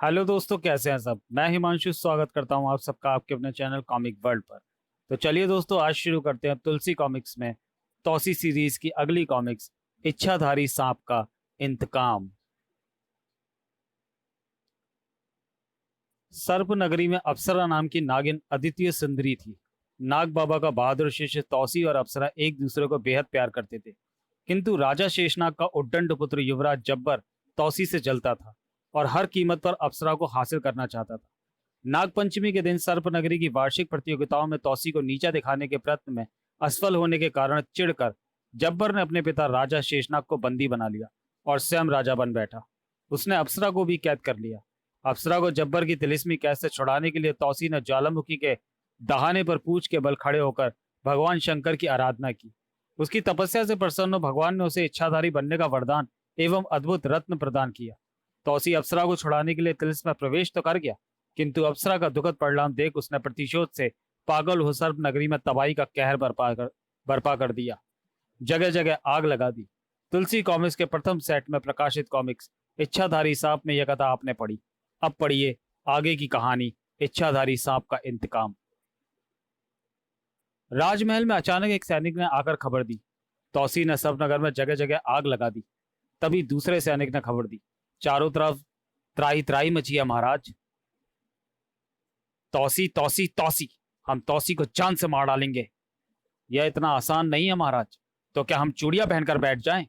Hello दोस्तों, कैसे हैं सब। मैं हिमांशु स्वागत करता हूं आप सबका आपके अपने चैनल कॉमिक वर्ल्ड पर। तो चलिए दोस्तों, आज शुरू करते हैं तुलसी कॉमिक्स में तौसी सीरीज की अगली कॉमिक्स, इच्छाधारी सांप का इंतकाम। सर्प नगरी में अप्सरा नाम की नागिन अद्वितीय सुंदरी थी। नाग बाबा का बहादुर शिष्य तौसी और अप्सरा एक दूसरे को बेहद प्यार करते थे। किंतु राजा शेषनाग का उद्दंड पुत्र युवराज जब्बर तौसी से जलता था और हर कीमत पर अप्सरा को हासिल करना चाहता था। नागपंचमी के दिन सर्प नगरी की वार्षिक प्रतियोगिताओं में तौसी को नीचा दिखाने के प्रयत्न में असफल होने के कारण चिढ़कर जब्बर ने अपने पिता राजा शेषनाग को बंदी बना लिया और स्वयं राजा बन बैठा। उसने अप्सरा को भी कैद कर लिया। अप्सरा को जब्बर की तिलिस्मी कैद से छुड़ाने के लिए तौसी ने ज्वालामुखी के दहाने पर पूंछ के बल खड़े होकर भगवान शंकर की आराधना की। उसकी तपस्या से प्रसन्न भगवान ने उसे इच्छाधारी बनने का वरदान एवं अद्भुत रत्न प्रदान किया। तौसी अप्सरा को छुड़ाने के लिए तिलिस्म में प्रवेश तो कर गया, किंतु अप्सरा का दुखद परिणाम देख उसने प्रतिशोध से पागल हो सर्प नगरी में तबाही का कहर बर्पा कर दिया। जगह जगह आग लगा दी। तुलसी कॉमिक्स के प्रथम सेट में प्रकाशित कॉमिक्स इच्छाधारी सांप में यह कथा आपने पढ़ी। अब पढ़िए आगे की कहानी, इच्छाधारी सांप का इंतकाम। राजमहल में अचानक एक सैनिक ने आकर खबर दी। तौसी ने सर्प नगर में जगह जगह आग लगा दी। तभी दूसरे सैनिक ने खबर दी। चारों तरफ त्राही त्राही मची है महाराज। तौसी तौसी तौसी, हम तौसी को जान से मार डालेंगे। यह इतना आसान नहीं है महाराज। तो क्या हम चूड़ियां पहनकर बैठ जाएं?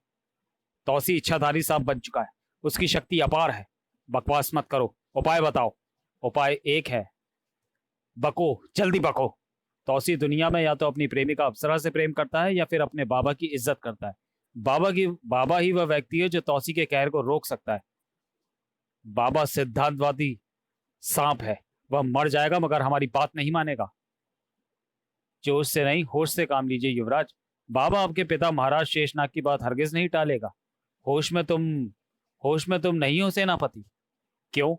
तौसी इच्छाधारी सांप बन चुका है। उसकी शक्ति अपार है। बकवास मत करो, उपाय बताओ। उपाय एक है। बको, जल्दी बको। तौसी दुनिया में या तो अपनी प्रेमिका अप्सरा से प्रेम करता है या फिर अपने बाबा की इज्जत करता है। बाबा ही वह व्यक्ति है जो तौसी के कहर को रोक सकता है। बाबा सिद्धांतवादी सांप है। वह मर जाएगा मगर हमारी बात नहीं मानेगा। जोश से नहीं, होश से काम लीजिए युवराज। बाबा आपके पिता महाराज शेषनाग की बात हरगिज नहीं टालेगा। होश में तुम होश में तुम नहीं हो सेनापति। क्यों?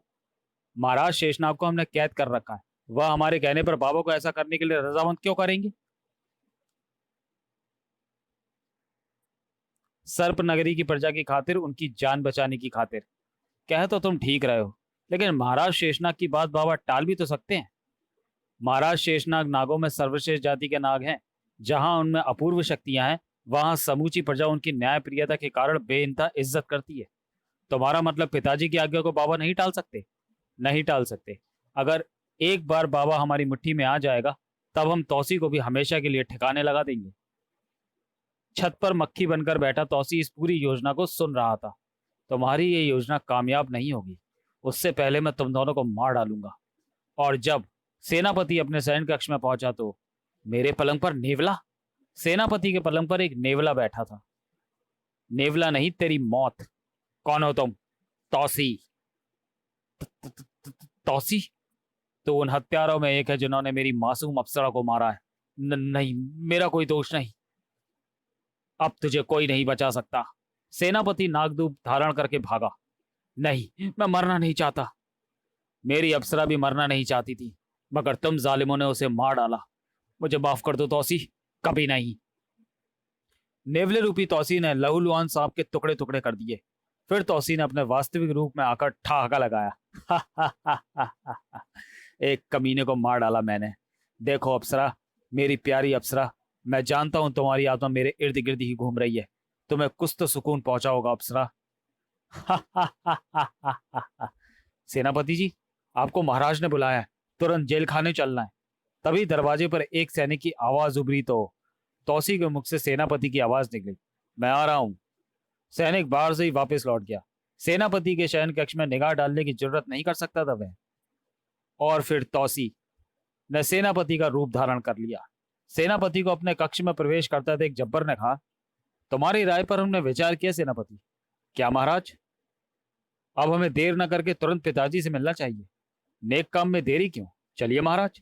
महाराज शेषनाग को हमने कैद कर रखा है। वह हमारे कहने पर बाबा को ऐसा करने के लिए रजामंद क्यों करेंगे? सर्प नगरी की प्रजा की खातिर, उनकी जान बचाने की खातिर। कह तो तुम ठीक रहे हो, लेकिन महाराज शेषनाग की बात बाबा टाल भी तो सकते हैं। महाराज शेषनाग नागों में सर्वश्रेष्ठ जाति के नाग हैं। जहां उनमें अपूर्व शक्तियां हैं, वहां समूची प्रजा उनकी न्याय प्रियता के कारण बेइंतहा इज्जत करती है। तुम्हारा मतलब पिताजी की आज्ञा को बाबा नहीं टाल सकते? नहीं टाल सकते। अगर एक बार बाबा हमारी मुट्ठी में आ जाएगा, तब हम तौसी को भी हमेशा के लिए ठिकाने लगा देंगे। छत पर मक्खी बनकर बैठा तौसी इस पूरी योजना को सुन रहा था। तुम्हारी ये योजना कामयाब नहीं होगी। उससे पहले मैं तुम दोनों को मार डालूंगा। और जब सेनापति अपने शयन कक्ष में पहुंचा तो मेरे पलंग पर नेवला। सेनापति के पलंग पर एक नेवला बैठा था। नेवला नहीं, तेरी मौत। कौन हो तुम? तौसी। तौसी तो उन हत्यारों में एक है जिन्होंने मेरी मासूम अप्सरा को मारा है। नहीं, मेरा कोई दोष नहीं। अब तुझे कोई नहीं बचा सकता। सेनापति नागदूत धारण करके भागा। नहीं, मैं मरना नहीं चाहता। मेरी अप्सरा भी मरना नहीं चाहती थी, मगर तुम जालिमों ने उसे मार डाला। मुझे माफ कर दो तौसी। कभी नहीं। नेवले रूपी तौसी ने लहूलुहान सांप के टुकड़े टुकड़े कर दिए। फिर तौसी ने अपने वास्तविक रूप में आकर ठहाका लगाया। एक कमीने को मार डाला मैंने। देखो अप्सरा, मेरी प्यारी अप्सरा, मैं जानता हूं तुम्हारी आत्मा मेरे इर्द गिर्द ही घूम रही है। तुम्हें कुछ तो सुकून पहुंचा होगा अप्सरा। सेनापति जी, आपको महाराज ने बुलाया है। तुरंत जेल खाने चलना है। तभी दरवाजे पर एक सैनिक की आवाज उभरी तो तौसी के मुख से सेनापति की आवाज निकली। मैं आ रहा हूं। सैनिक बाहर से ही वापस लौट गया। सेनापति के शयन कक्ष में निगाह डालने की जरूरत नहीं कर सकता था वह। और फिर तौसी ने सेनापति का रूप धारण कर लिया। सेनापति को अपने कक्ष में प्रवेश करता देख जब्बर ने कहा, तुम्हारी राय पर हमने विचार किया सेनापति। क्या महाराज? अब हमें देर न करके तुरंत पिताजी से मिलना चाहिए। नेक काम में देरी क्यों? चलिए महाराज।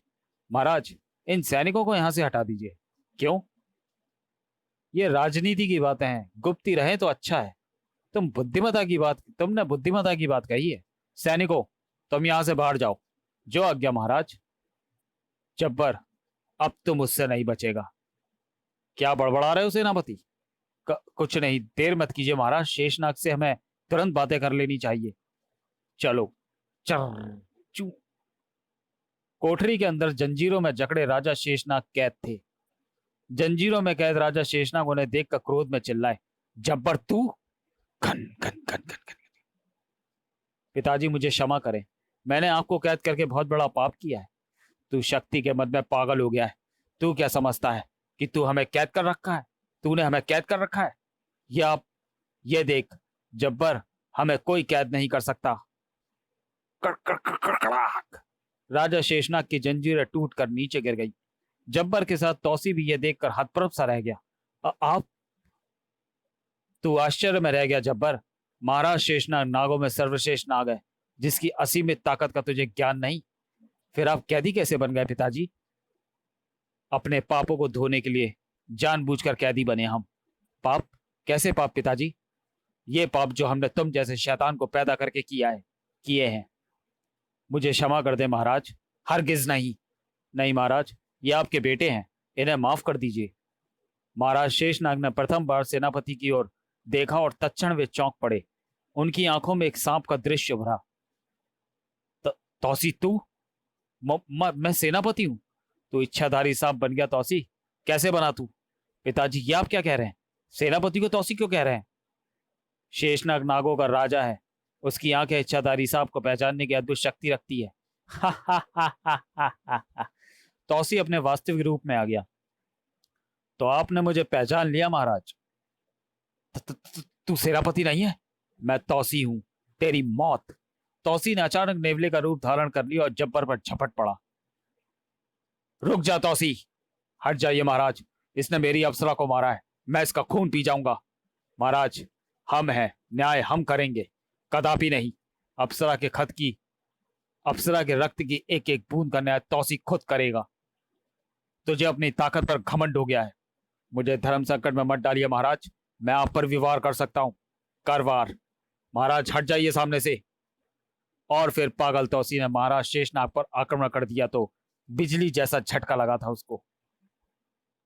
महाराज, इन सैनिकों को यहां से हटा दीजिए। क्यों? ये राजनीति की बातें हैं, गुप्त ही रहे तो अच्छा है। तुमने बुद्धिमता की बात कही है। सैनिकों, तुम यहां से बाहर जाओ। जो आज्ञा महाराज। जब्बर, अब तुम मुझसे नहीं बचेगा। क्या बड़बड़ा रहे हो सेनापति? कुछ नहीं, देर मत कीजिए महाराज। शेषनाग से हमें तुरंत बातें कर लेनी चाहिए। चलो। चर चू। कोठरी के अंदर जंजीरों में जकड़े राजा शेषनाग कैद थे। जंजीरों में कैद राजा शेषनाग उन्हें देखकर क्रोध में चिल्लाए, जब्बर तू। खन खन खन खन खन। पिताजी मुझे क्षमा करें, मैंने आपको कैद करके बहुत बड़ा पाप किया है। तू शक्ति के मद में पागल हो गया है। तू क्या समझता है कि तू हमें कैद कर रखा है? तूने हमें कैद कर रखा है। या आप ये देख जब्बर, हमें कोई कैद नहीं कर सकता। कड़कड़ाहट। राजा शेषनाग की जंजीरें टूट कर नीचे गिर गई। जब्बर के साथ तौसी भी यह देखकर हतप्रभ सा रह गया। आप? तू आश्चर्य में रह गया जब्बर। महाराज शेषनाग नागों में सर्वश्रेष्ठ नाग है, जिसकी असीमित ताकत का तुझे ज्ञान नहीं। फिर आप कैदी कैसे बन गए पिताजी? अपने पापों को धोने के लिए जानबूझकर कैदी बने हम। पाप? कैसे पाप पिताजी? ये पाप जो हमने तुम जैसे शैतान को पैदा करके किए हैं। मुझे क्षमा कर दे महाराज। हरगिज नहीं। नहीं महाराज, ये आपके बेटे हैं, इन्हें माफ कर दीजिए। महाराज शेषनाग ने प्रथम बार सेनापति की ओर देखा और तत्क्षण वे चौंक पड़े। उनकी आंखों में एक सांप का दृश्य उभरा। तौसी तू? मैं सेनापति हूं। तू इच्छाधारी सांप बन गया तौसी? कैसे बना तू? पिताजी ये आप क्या कह रहे हैं? सेनापति को तौसी क्यों कह रहे हैं? शेषनाग नागों का राजा है, उसकी आंखें इच्छाधारी सांप को पहचानने की अद्भुत शक्ति रखती है। तौसी अपने वास्तविक रूप में आ गया। तो आपने मुझे पहचान लिया महाराज। तू सेनापति नहीं है? मैं तौसी हूं, तेरी मौत। तौसी ने अचानक नेवले का रूप धारण कर लिया और जब्बर पर झपट पड़ा। रुक जा तौसी, हट जाइए महाराज, इसने मेरी अप्सरा को मारा है, मैं इसका खून पी जाऊंगा। महाराज, हम हैं, न्याय हम करेंगे, कदापि नहीं। अप्सरा के रक्त की एक एक बूंद का न्याय तौसी खुद करेगा। तुझे अपनी ताकत पर घमंड हो गया है। मुझे धर्म संकट में मत डालिए महाराज, मैं आप पर विवार कर सकता हूं। कर वार। महाराज हट जाइए सामने से। और फिर पागल तौसी ने महाराज शेषनाग पर आक्रमण कर दिया तो बिजली जैसा झटका लगा था उसको।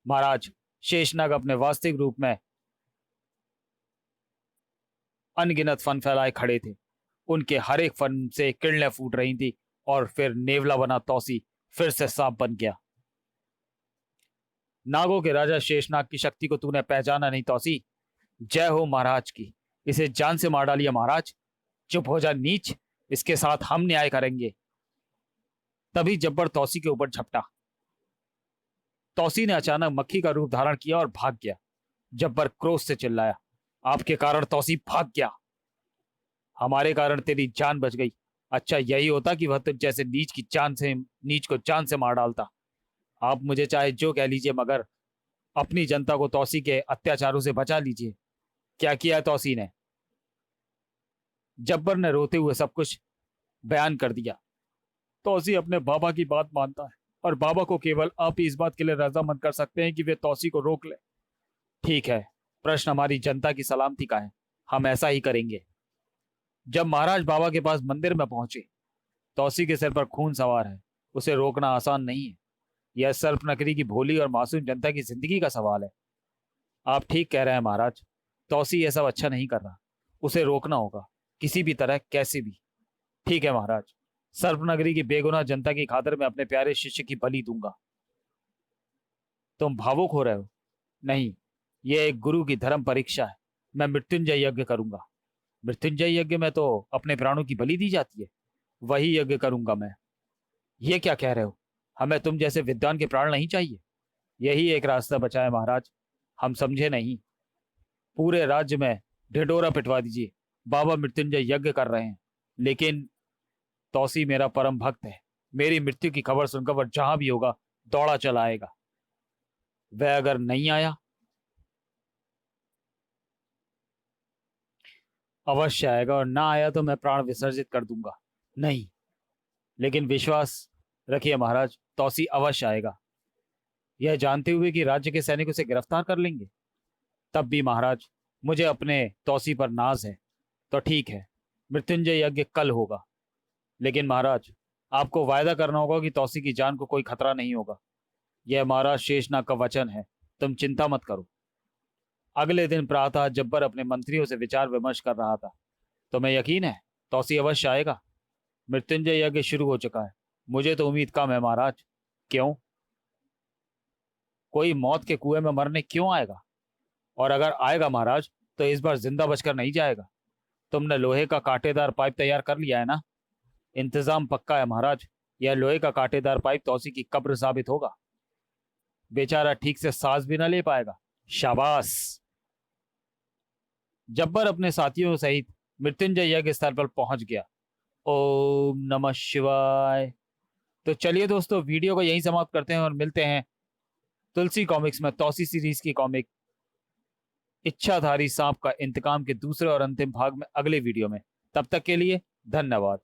महाराज शेषनाग अपने वास्तविक रूप में अनगिनत फन फैलाए खड़े थे। उनके हर एक फन से किरणें फूट रही थी और फिर नेवला बना तौसी फिर से सांप बन गया। नागों के राजा शेषनाग की शक्ति को तूने पहचाना नहीं तौसी? जय हो महाराज की। इसे जान से मार डालिए महाराज। चुप हो जा नीच, इसके साथ हम न्याय करेंगे। तभी जब्बर तौसी के ऊपर झपटा। तौसी ने अचानक मक्खी का रूप धारण किया और भाग गया। जब्बर क्रोध से चिल्लाया, आपके कारण तौसी भाग गया। हमारे कारण तेरी जान बच गई। अच्छा यही होता कि वह तुझ जैसे नीच को जान से मार डालता। आप मुझे चाहे जो कह लीजिए, मगर अपनी जनता को तौसी के अत्याचारों से बचा लीजिए। क्या किया तौसी ने? जब्बर ने रोते हुए सब कुछ बयान कर दिया। तौसी अपने बाबा की बात मानता है और बाबा को केवल आप ही इस बात के लिए रजामंद कर सकते हैं कि वे तौसी को रोक ले। ठीक है, प्रश्न हमारी जनता की सलामती का है, हम ऐसा ही करेंगे। जब महाराज बाबा के पास मंदिर में पहुंचे, तौसी के सिर पर खून सवार है, उसे रोकना आसान नहीं है। यह सर्प नगरी की भोली और मासूम जनता की जिंदगी का सवाल है। आप ठीक कह रहे हैं महाराज, तौसी यह सब अच्छा नहीं कर रहा, उसे रोकना होगा किसी भी तरह, कैसे भी। ठीक है महाराज, सर्पनगरी की बेगुनाह जनता की खातिर मैं अपने प्यारे शिष्य की बलि दूंगा। तुम भावुक हो रहे हो? नहीं, यह एक गुरु की धर्म परीक्षा है। मैं मृत्युंजय यज्ञ करूंगा। मृत्युंजय यज्ञ में तो अपने प्राणों की बलि दी जाती है, वही यज्ञ करूंगा मैं। ये क्या कह रहे हो? हमें तुम जैसे विद्वान के प्राण नहीं चाहिए। यही एक रास्ता बचा है महाराज, हम समझे नहीं। पूरे राज्य में ढिढोरा पिटवा दीजिए, बाबा मृत्युंजय यज्ञ कर रहे हैं। लेकिन तौसी मेरा परम भक्त है, मेरी मृत्यु की खबर सुनकर वह जहां भी होगा दौड़ा चला आएगा। वह अगर नहीं आया? अवश्य आएगा, और ना आया तो मैं प्राण विसर्जित कर दूंगा। नहीं, लेकिन विश्वास रखिए महाराज, तौसी अवश्य आएगा। यह जानते हुए कि राज्य के सैनिक उसे गिरफ्तार कर लेंगे। तब भी महाराज, मुझे अपने तौसी पर नाज है। तो ठीक है, मृत्युंजय यज्ञ कल होगा। लेकिन महाराज, आपको वायदा करना होगा कि तौसी की जान को कोई खतरा नहीं होगा। यह महाराज शेषनाग का वचन है, तुम चिंता मत करो। अगले दिन प्रातः जब्बर अपने मंत्रियों से विचार विमर्श कर रहा था। तुम्हें यकीन है तौसी अवश्य आएगा? मृत्युंजय यज्ञ शुरू हो चुका है। मुझे तो उम्मीद कम है महाराज। क्यों? कोई मौत के कुएं में मरने क्यों आएगा? और अगर आएगा महाराज, तो इस बार जिंदा बचकर नहीं जाएगा। तुमने लोहे का कांटेदार पाइप तैयार कर लिया है ना? इंतजाम पक्का है महाराज। यह लोहे का कांटेदार पाइप तौसी की कब्र साबित होगा। बेचारा ठीक से सांस भी न ले पाएगा। शाबाश। जब्बर अपने साथियों सहित मृत्युंजय यज्ञ स्थल पर पहुंच गया। ओम नमः शिवाय। तो चलिए दोस्तों, वीडियो को यहीं समाप्त करते हैं और मिलते हैं तुलसी कॉमिक्स में तौसी सीरीज की कॉमिक इच्छाधारी सांप का इंतकाम के दूसरे और अंतिम भाग में अगले वीडियो में। तब तक के लिए धन्यवाद।